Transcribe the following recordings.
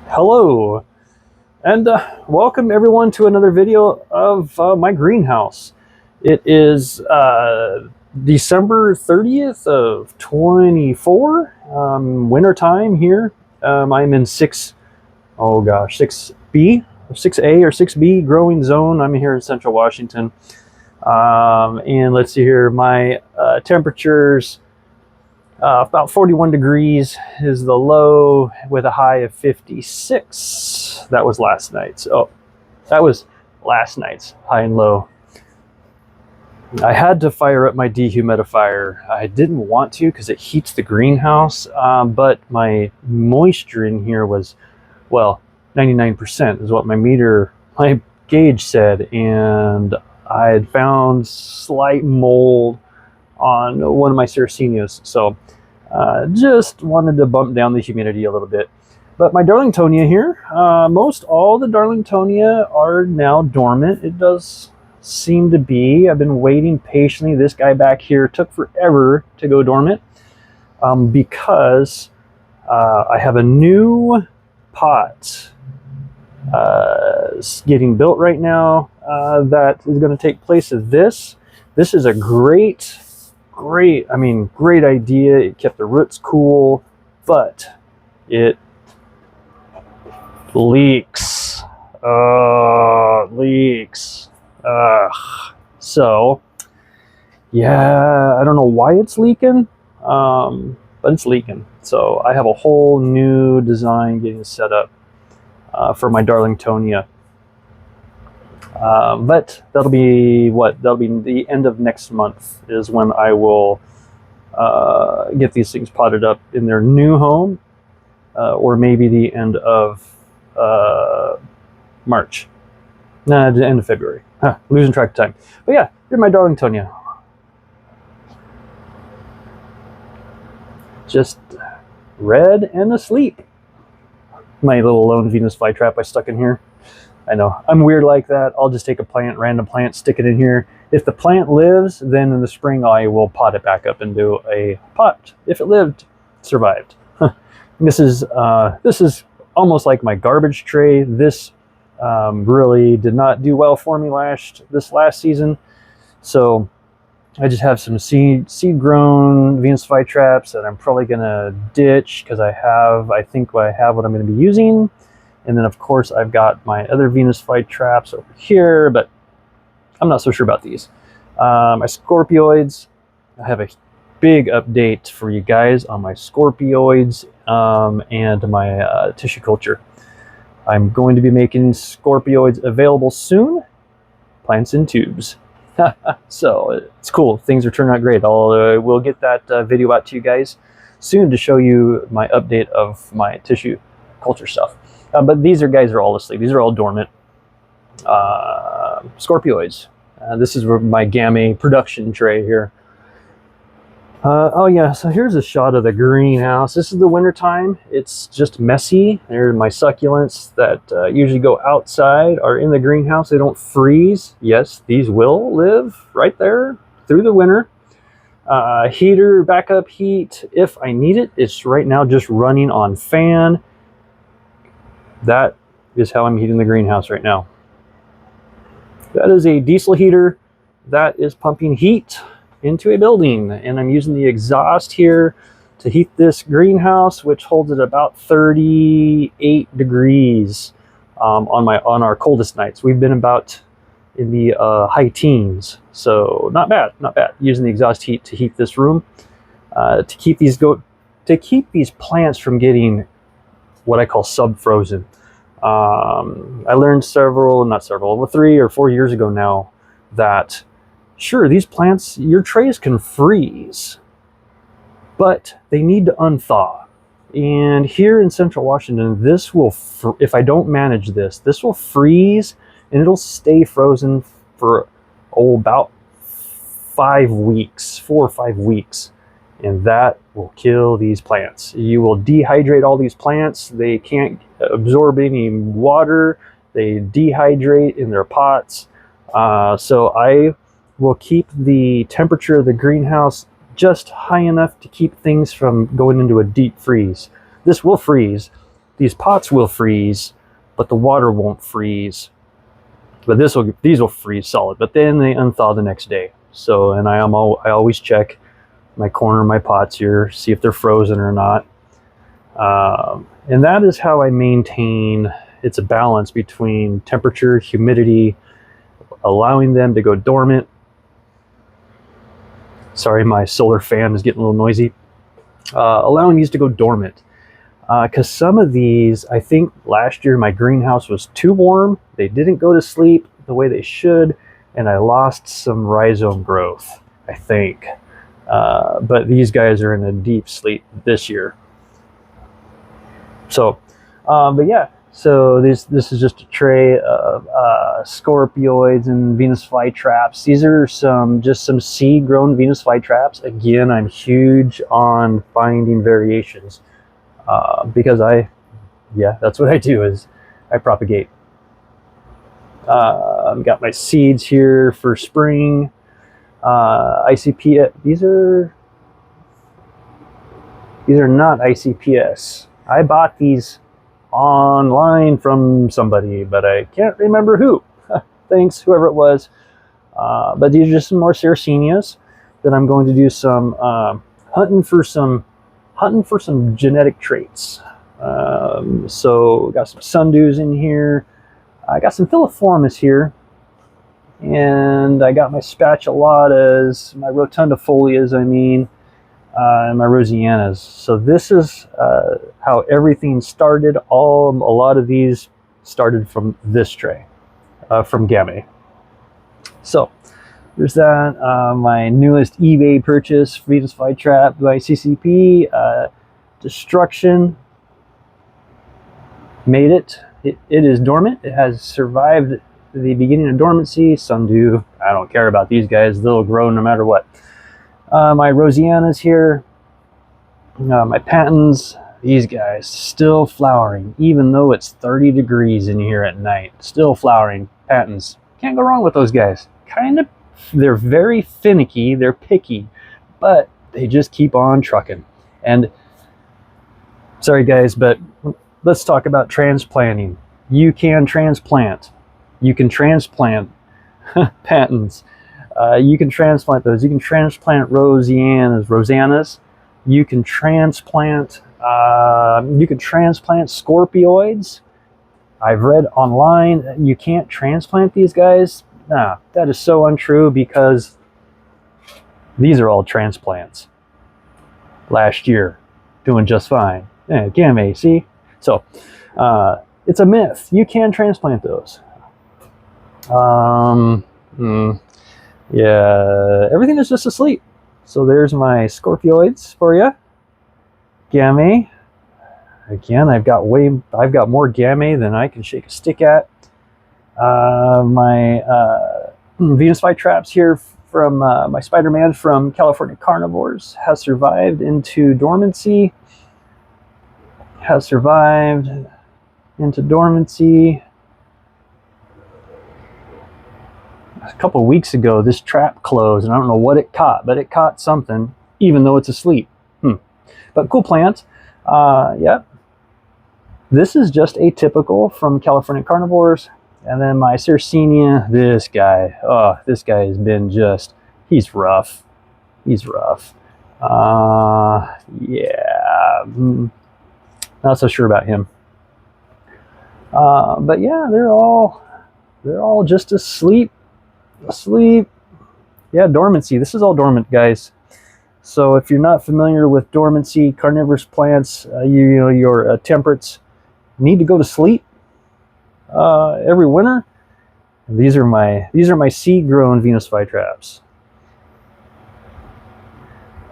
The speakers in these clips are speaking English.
Hello, and welcome everyone to another video of my greenhouse. It is December 30th of 24, winter time here. I'm in 6B, or 6A or 6B growing zone. I'm here in Central Washington. And let's see here, my temperatures. About 41 degrees is the low with a high of 56. That was last night's. Oh, that was last night's high and low. I had to fire up my dehumidifier. I didn't want to because it heats the greenhouse, but my moisture in here was, well, 99% is what my gauge said, and I had found slight mold on one of my Sarracenias, so just wanted to bump down the humidity a little bit. But my Darlingtonia here, most all the Darlingtonia are now dormant. It does seem to be. I've been waiting patiently. This guy back here took forever to go dormant because I have a new pot getting built right now that is going to take place of this. This is a great idea. It kept the roots cool, but it leaks. Leaks. So, yeah, I don't know why it's leaking, but it's leaking. So I have a whole new design getting set up for my Darlingtonia. But that'll be the end of next month is when I will get these things potted up in their new home, or maybe the end of March. Nah, the end of February. Losing track of time. But yeah, here's my Darlingtonia. Just red and asleep. My little lone Venus flytrap I stuck in here. I know, I'm weird like that. I'll just take a random plant, stick it in here. If the plant lives, then in the spring I will pot it back up into a pot. If it lived, survived. This is almost like my garbage tray. This really did not do well for me this last season. So I just have some seed grown Venus flytraps that I'm probably gonna ditch because I think I have what I'm gonna be using. And then, of course, I've got my other Venus flytraps over here, but I'm not so sure about these. My Scorpioids, I have a big update for you guys on my Scorpioids and my tissue culture. I'm going to be making Scorpioids available soon. Plants in tubes. So it's cool. Things are turning out great. We'll get that video out to you guys soon to show you my update of my tissue culture stuff. But these guys are all asleep. These are all dormant Scorpioids. This is my Gamma production tray here. Oh yeah, so here's a shot of the greenhouse. This is the winter time. It's just messy. There are my succulents that usually go outside are in the greenhouse. They don't freeze. Yes, these will live right there through the winter. Heater, backup heat, if I need it. It's right now just running on fan. That is how I'm heating the greenhouse right now. That is a diesel heater that is pumping heat into a building, and I'm using the exhaust here to heat this greenhouse, which holds it about 38 degrees on our coldest nights. We've been about in the high teens, so not bad. Using the exhaust heat to heat this room to keep these plants from getting what I call sub-frozen. I learned 3 or 4 years ago now that sure, these plants, your trays can freeze, but they need to unthaw. And here in Central Washington, this will, if I don't manage this will freeze and it'll stay frozen for about 4 or 5 weeks. And that will kill these plants. You will dehydrate all these plants. They can't absorb any water. They dehydrate in their pots. So I will keep the temperature of the greenhouse just high enough to keep things from going into a deep freeze. This will freeze, these pots will freeze, but the water won't freeze. But these will freeze solid, but then they unthaw the next day. So, and I always check my corner of my pots here, see if they're frozen or not. And that is how I maintain, it's a balance between temperature, humidity, allowing them to go dormant. Sorry, my solar fan is getting a little noisy. Allowing these to go dormant. Because some of these, I think last year my greenhouse was too warm. They didn't go to sleep the way they should, and I lost some rhizome growth, I think. But these guys are in a deep sleep this year. So, but yeah, so this is just a tray of scorpioids and Venus flytraps. These are just some seed-grown Venus flytraps. Again, I'm huge on finding variations. Because that's what I do, is I propagate. I've got my seeds here for spring. ICP, these are not ICPS. I bought these online from somebody, but I can't remember who. Thanks, whoever it was. But these are just some more Sarracenias that I'm going to do some hunting for some genetic traits. So got some sundews in here. I got some filiformis here, and I got my spatulatas, my rotundifolias, and my rosianas. So this is how everything started. A lot of these started from this tray, from Gamay. So there's that. My newest eBay purchase, Venus flytrap by CCP, Destruction. Made it. It is dormant. It has survived the beginning of dormancy. Sundew, I don't care about these guys. They'll grow no matter what. My Rosianas here. My Patens. These guys still flowering, even though it's 30 degrees in here at night. Still flowering. Patens. Can't go wrong with those guys. They're very finicky. They're picky, but they just keep on trucking. And sorry guys, but let's talk about transplanting. You can transplant. You can transplant patents. You can transplant those. You can transplant rosanas. You can transplant. Scorpioids. I've read online that you can't transplant these guys. Nah, that is so untrue, because these are all transplants. Last year, doing just fine. Yeah, Gamay, see? So, it's a myth. You can transplant those. Yeah, everything is just asleep. So there's my scorpioids for you. Gamay. Again, I've got more Gamay than I can shake a stick at. My Venus flytraps here from my Spider-Man from California Carnivores has survived into dormancy. A couple of weeks ago, this trap closed, and I don't know what it caught, but it caught something, even though it's asleep. But cool plant. Yeah. This is just atypical from California Carnivores. And then my Sarracenia, this guy has been he's rough. Yeah. Not so sure about him. But yeah, they're all just asleep. Yeah, dormancy. This is all dormant, guys. So if you're not familiar with dormancy, carnivorous plants, your temperates need to go to sleep every winter. These are my seed-grown Venus flytraps.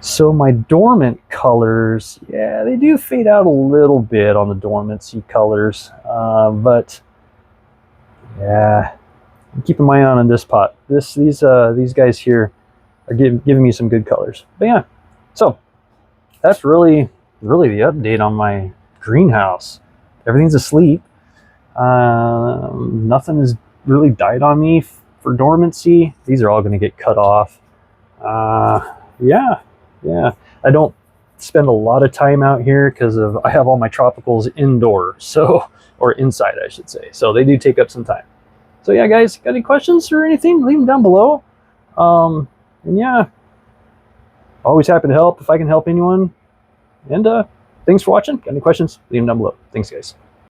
So my dormant colors, yeah, they do fade out a little bit on the dormancy colors, but yeah, keep an eye on this pot. These guys here are giving me some good colors. But yeah, so that's really the update on my greenhouse. Everything's asleep. Nothing has really died on me for dormancy. These are all going to get cut off. Yeah. I don't spend a lot of time out here because of I have all my tropicals indoor, so or inside I should say. So they do take up some time. So yeah, guys, got any questions or anything? Leave them down below. And yeah, always happy to help if I can help anyone. And thanks for watching. Got any questions? Leave them down below. Thanks, guys.